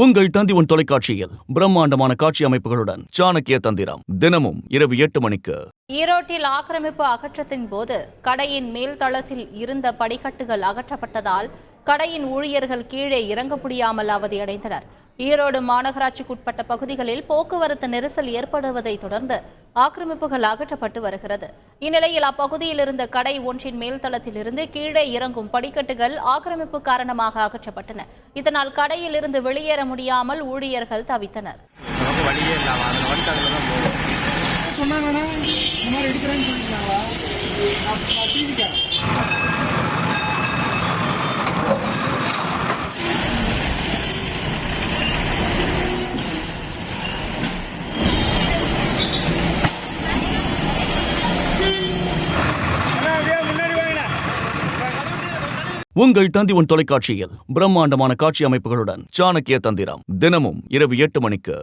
உங்கள் தந்தி தொலைக்காட்சியில் பிரம்மாண்டமான காட்சி அமைப்புகளுடன் சாணக்கிய தந்திரம் தினமும் இரவு 8 மணிக்கு. ஈரோட்டில் ஆக்கிரமிப்பு அகற்றத்தின் போது கடையின் மேல் தளத்தில் இருந்த படிக்கட்டுகள் அகற்றப்பட்டதால் கடையின் ஊழியர்கள் கீழே இறங்க முடியாமல் அவதியடைந்தனர். ஈரோடு மாநகராட்சிக்குட்பட்ட பகுதிகளில் போக்குவரத்து நெரிசல் ஏற்படுவதை தொடர்ந்து ஆக்கிரமிப்புகள் அகற்றப்பட்டு வருகிறது. இந்நிலையில் அப்பகுதியில் இருந்த கடை ஒன்றின் மேல்தளத்தில் இருந்து கீழே இறங்கும் படிக்கட்டுகள் ஆக்கிரமிப்பு காரணமாக அகற்றப்பட்டன. இதனால் கடையில் இருந்து வெளியேற முடியாமல் ஊழியர்கள் தவித்தனர். உங்கள் தந்தி தொலைக்காட்சியில் பிரம்மாண்டமான காட்சி அமைப்புகளுடன் சாணக்கிய தந்திரம் தினமும் இரவு 8 மணிக்கு.